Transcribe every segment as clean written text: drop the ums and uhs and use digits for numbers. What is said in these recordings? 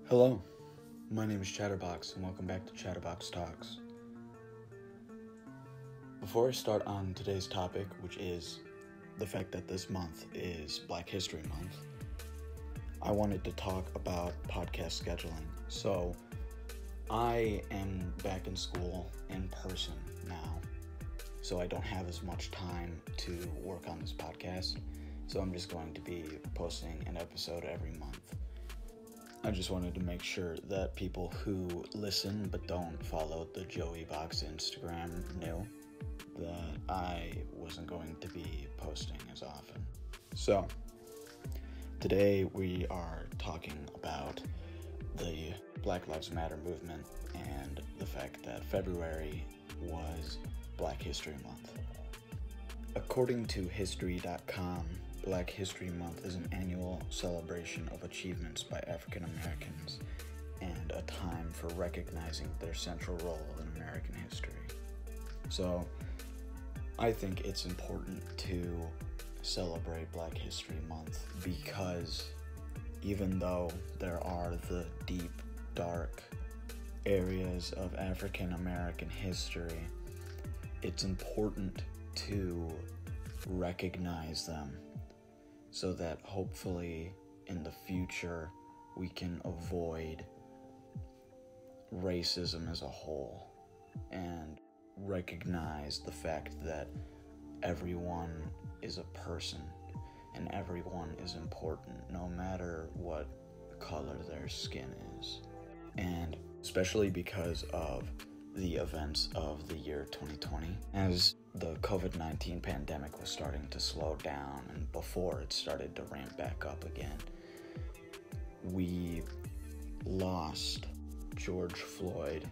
Hello, my name is Chatterbox and welcome back to Chatterbox Talks. Before I start on today's topic, which is the fact that this month is Black History Month, I wanted to talk about podcast scheduling. So, I am back in school in person now, so I don't have as much time to work on this podcast, so I'm just going to be posting an episode every month. I just wanted to make sure that people who listen but don't follow the Joey Box Instagram knew that I wasn't going to be posting as often. So, today we are talking about the Black Lives Matter movement and the fact that February was Black History Month. According to History.com, Black History Month is an annual celebration of achievements by African Americans and a time for recognizing their central role in American history. So, I think it's important to celebrate Black History Month because even though there are the deep, dark areas of African American history, it's important to recognize them so that hopefully in the future we can avoid racism as a whole and recognize the fact that everyone is a person and everyone is important no matter what color their skin is. And especially because of the events of the year 2020, as the COVID-19 pandemic was starting to slow down and before it started to ramp back up again, we lost George Floyd,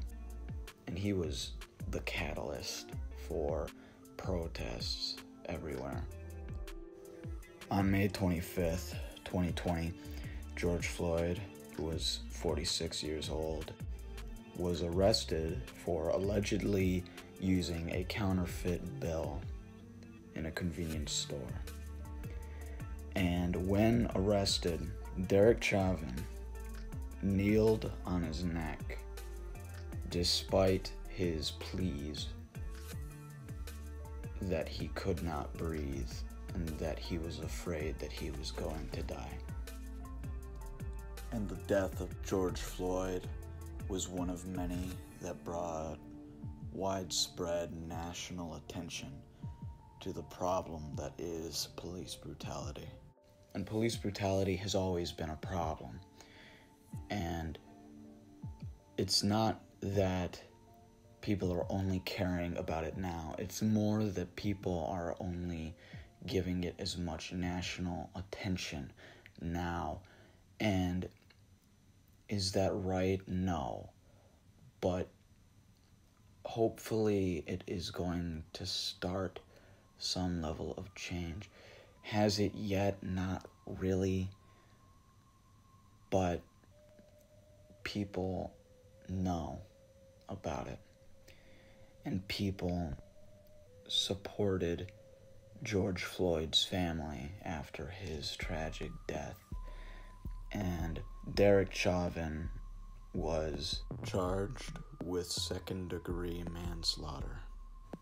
and he was the catalyst for protests everywhere. On May 25th, 2020, George Floyd, who was 46 years old, was arrested for allegedly using a counterfeit bill in a convenience store. And when arrested, Derek Chauvin kneeled on his neck despite his pleas that he could not breathe and that he was afraid that he was going to die. And the death of George Floyd was one of many that brought widespread national attention to the problem that is police brutality. And police brutality has always been a problem. And it's not that people are only caring about it now. It's more that people are only giving it as much national attention now. And is that right? No. But hopefully it is going to start some level of change. Has it yet? Not really. But people know about it. And people supported George Floyd's family after his tragic death. And Derek Chauvin was charged with second-degree manslaughter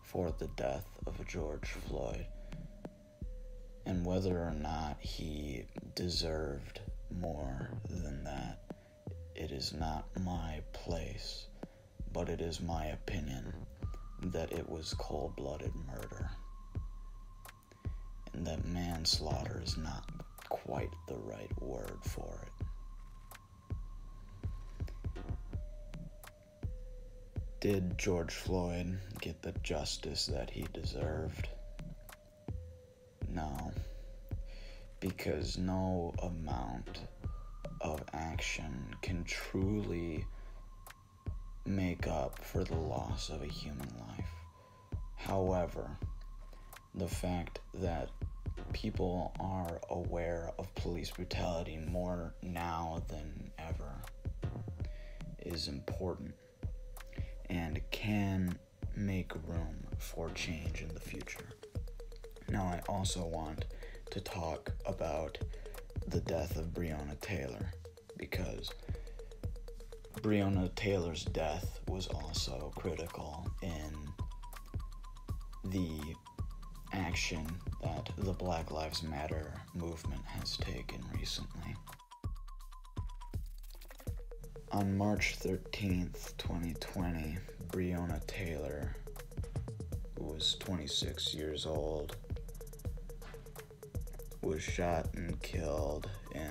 for the death of George Floyd. And whether or not he deserved more than that, it is not my place, but it is my opinion that it was cold-blooded murder. And that manslaughter is not quite the right word for it. Did George Floyd get the justice that he deserved? No, because no amount of action can truly make up for the loss of a human life. However, the fact that people are aware of police brutality more now than ever is important and can make room for change in the future. Now, I also want to talk about the death of Breonna Taylor because Breonna Taylor's death was also critical in the action that the Black Lives Matter movement has taken recently. On March 13th, 2020, Breonna Taylor, who was 26 years old, was shot and killed in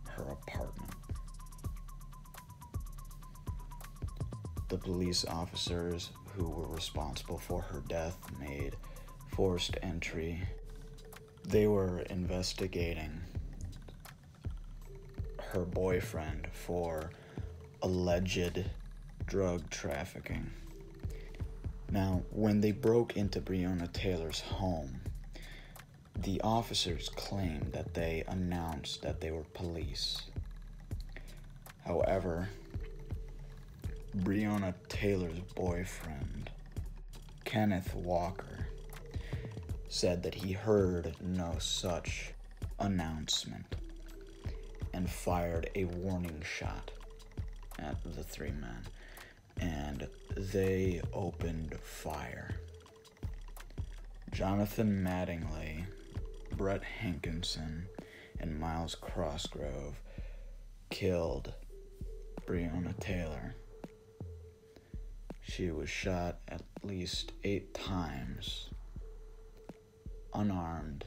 her apartment. The police officers who were responsible for her death made forced entry. They were investigating her boyfriend for alleged drug trafficking. Now, when they broke into Breonna Taylor's home, the officers claimed that they announced that they were police. However, Breonna Taylor's boyfriend, Kenneth Walker, said that he heard no such announcement and fired a warning shot at the three men, and they opened fire. Jonathan Mattingly, Brett Hankinson, and Miles Crossgrove killed Breonna Taylor. She was shot at least 8 times, unarmed,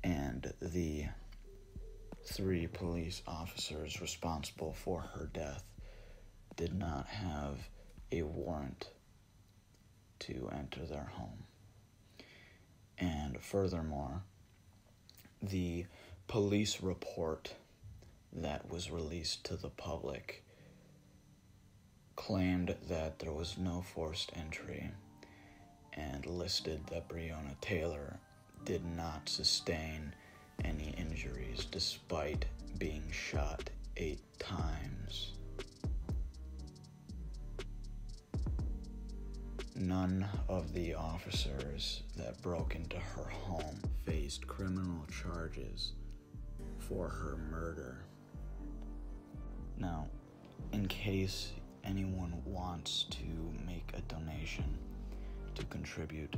and the 3 police officers responsible for her death did not have a warrant to enter their home. And furthermore, the police report that was released to the public claimed that there was no forced entry and listed that Breonna Taylor did not sustain any injuries despite being shot 8 times. None of the officers that broke into her home faced criminal charges for her murder. Now, in case anyone wants to make a donation to contribute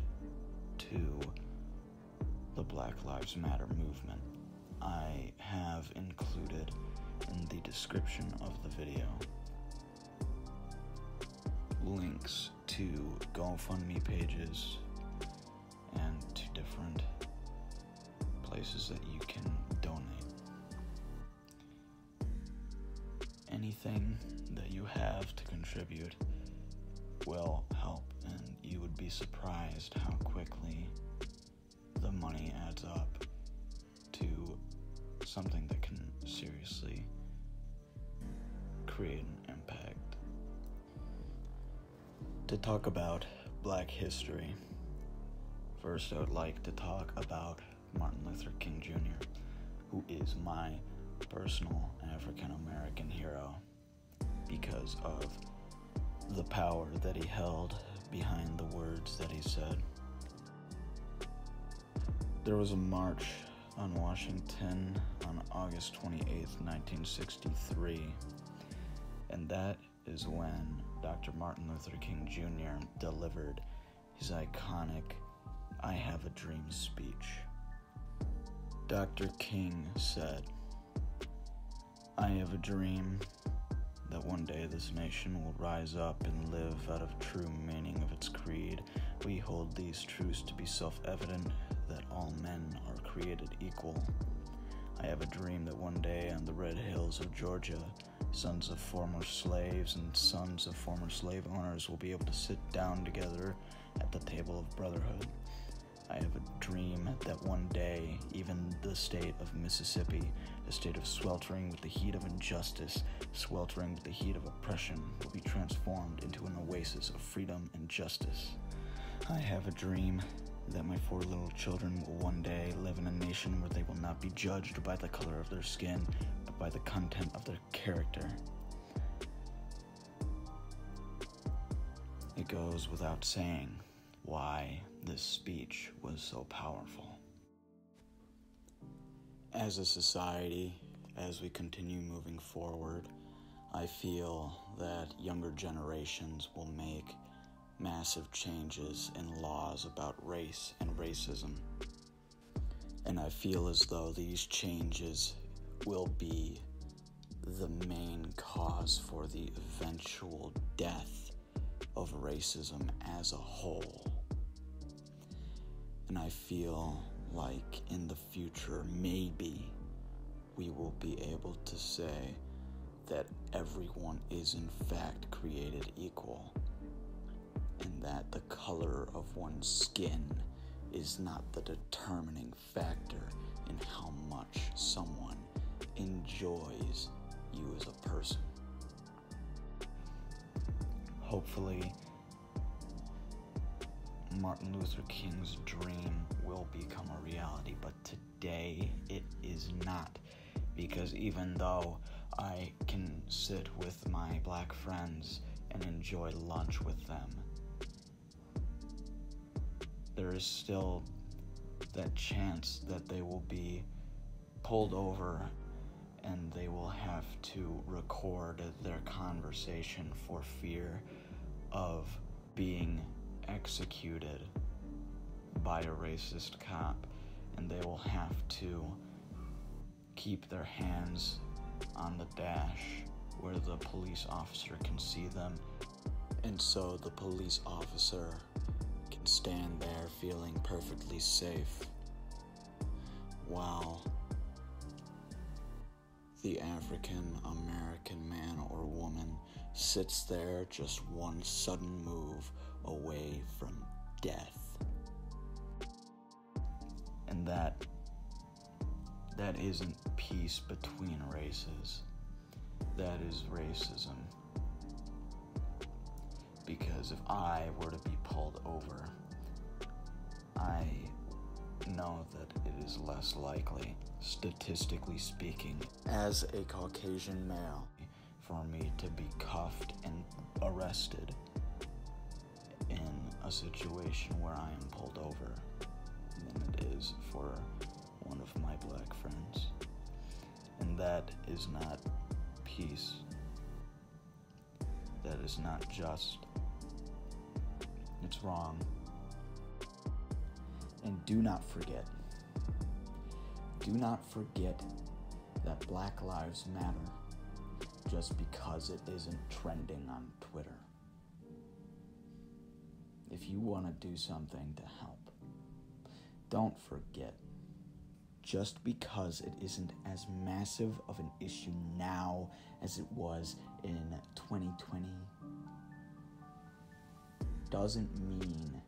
to the Black Lives Matter movement, I have included in the description of the video links to GoFundMe pages and to different places that you can donate. Anything that you have to contribute will help, and you would be surprised how quickly the money adds up to something that can seriously create an impact. To talk about Black history, first I would like to talk about Martin Luther King Jr., who is my personal African American hero because of the power that he held behind the words that he said. There was a march on Washington on August 28th, 1963, and that is when Dr. Martin Luther King Jr. delivered his iconic "I Have a Dream" speech. Dr. King said, "I have a dream that one day this nation will rise up and live out of true meaning of its creed. We hold these truths to be self-evident, that all men are created equal. I have a dream that one day on the red hills of Georgia, sons of former slaves and sons of former slave owners will be able to sit down together at the table of brotherhood. I have a dream that one day, even the state of Mississippi, a state of sweltering with the heat of injustice, sweltering with the heat of oppression, will be transformed into an oasis of freedom and justice. I have a dream that my 4 little children will one day live in a nation where they will not be judged by the color of their skin, but by the content of their character." It goes without saying why this speech was so powerful. As a society, as we continue moving forward, I feel that younger generations will make massive changes in laws about race and racism. And I feel as though these changes will be the main cause for the eventual death of racism as a whole. And I feel like in the future, maybe we will be able to say that everyone is in fact created equal, and that the color of one's skin is not the determining factor in how much someone enjoys you as a person. Hopefully, Martin Luther King's dream will become a reality, but today it is not, because even though I can sit with my black friends and enjoy lunch with them, there is still that chance that they will be pulled over and they will have to record their conversation for fear of being executed by a racist cop, and they will have to keep their hands on the dash where the police officer can see them, and so the police officer can stand there feeling perfectly safe while the African American man or woman sits there just one sudden move away from death. And that isn't peace between races. That is racism. Because if I were to be pulled over, I know that it is less likely, statistically speaking, as a Caucasian male, for me to be cuffed and arrested in a situation where I am pulled over than it is for one of my black friends. And that is not peace. That is not just. It's wrong. And do not forget that Black Lives Matter just because it isn't trending on Twitter. If you want to do something to help, don't forget, just because it isn't as massive of an issue now as it was in 2020 doesn't mean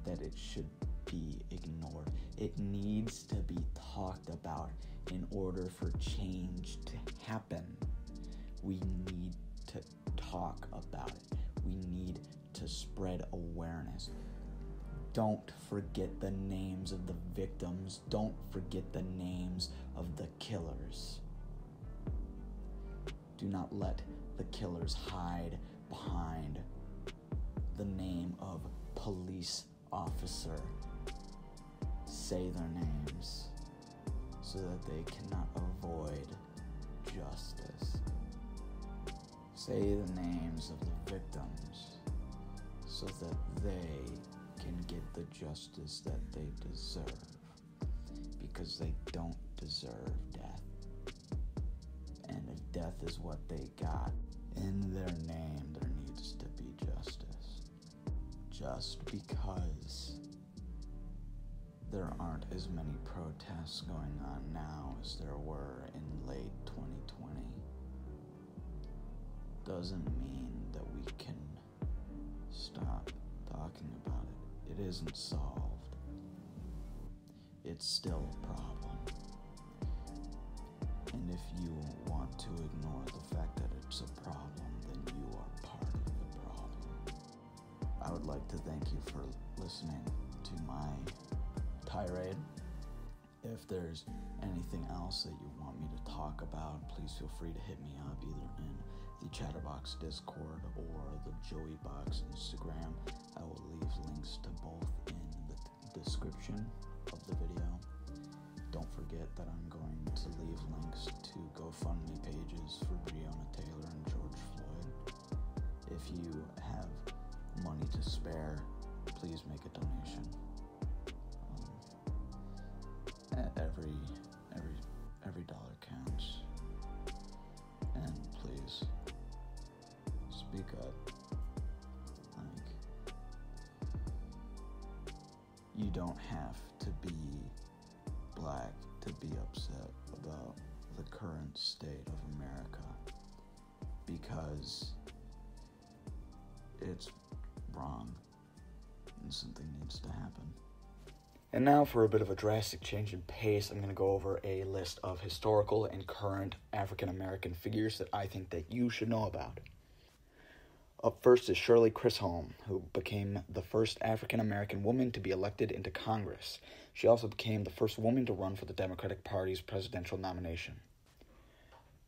that it should be ignored. It needs to be talked about in order for change to happen. We need to talk about it. We need to spread awareness. Don't forget the names of the victims. Don't forget the names of the killers. Do not let the killers hide behind the name of police officer. Say their names so that they cannot avoid justice. Say the names of the victims so that they can get the justice that they deserve, because they don't deserve death. And if death is what they got, in their name there needs to be justice. Just because there aren't as many protests going on now as there were in late 2020 doesn't mean that we can stop talking about it. It isn't solved. It's still a problem. And if you want to ignore the fact that it's a problem, then you are part of the problem. I would like to thank you for listening to my tirade. If there's anything else that you want me to talk about, please feel free to hit me up either in the Chatterbox Discord or the Joey Box Instagram. I will leave links to both in the description of the video. Don't forget that I'm going to leave links to GoFundMe pages for Breonna Taylor and George to spare, please make a donation. Every dollar counts. And please, speak up. You don't have to be black to be upset about the current state of America, because it's wrong and something needs to happen. And now for a bit of a drastic change in pace, I'm going to go over a list of historical and current African American figures that I think that you should know about. Up first is Shirley Chisholm, who became the first African American woman to be elected into Congress. She also became the first woman to run for the Democratic Party's presidential nomination.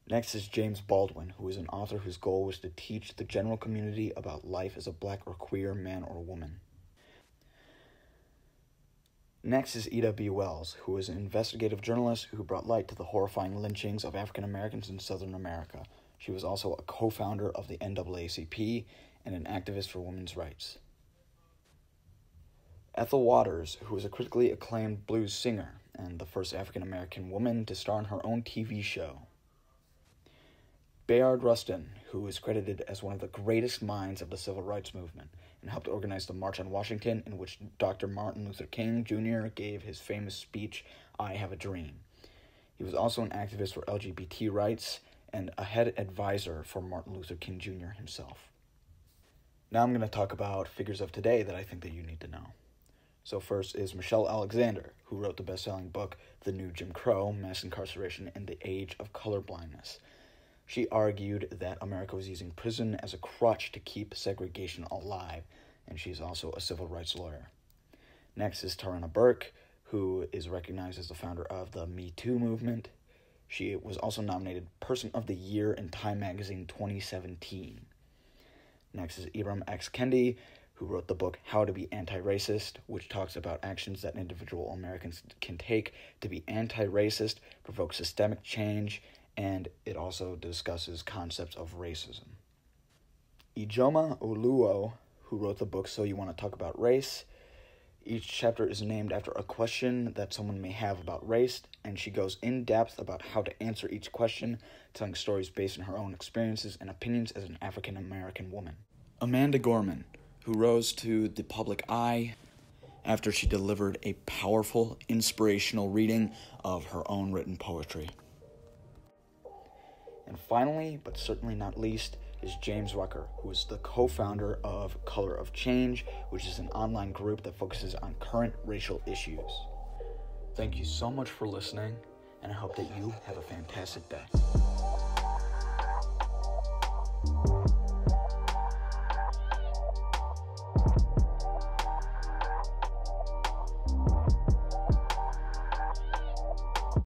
Next is James Baldwin, who is an author whose goal was to teach the general community about life as a black or queer man or woman. Next is Ida B. Wells, who is an investigative journalist who brought light to the horrifying lynchings of African Americans in Southern America. She was also a co-founder of the NAACP and an activist for women's rights. Ethel Waters, who is a critically acclaimed blues singer and the first African American woman to star in her own TV show. Bayard Rustin, who is credited as one of the greatest minds of the civil rights movement and helped organize the March on Washington, in which Dr. Martin Luther King Jr. gave his famous speech, "I Have a Dream." He was also an activist for LGBT rights and a head advisor for Martin Luther King Jr. himself. Now I'm going to talk about figures of today that I think that you need to know. So first is Michelle Alexander, who wrote the best-selling book, The New Jim Crow, Mass Incarceration in the Age of Colorblindness. She argued that America was using prison as a crutch to keep segregation alive, and she's also a civil rights lawyer. Next is Tarana Burke, who is recognized as the founder of the Me Too movement. She was also nominated Person of the Year in Time Magazine 2017. Next is Ibram X. Kendi, who wrote the book How to Be Anti-Racist, which talks about actions that individual Americans can take to be anti-racist, provoke systemic change, and it also discusses concepts of racism. Ijeoma Oluo, who wrote the book So You Want to Talk About Race. Each chapter is named after a question that someone may have about race, and she goes in depth about how to answer each question, telling stories based on her own experiences and opinions as an African American woman. Amanda Gorman, who rose to the public eye after she delivered a powerful, inspirational reading of her own written poetry. And finally, but certainly not least, is James Rucker, who is the co-founder of Color of Change, which is an online group that focuses on current racial issues. Thank you so much for listening, and I hope that you have a fantastic day.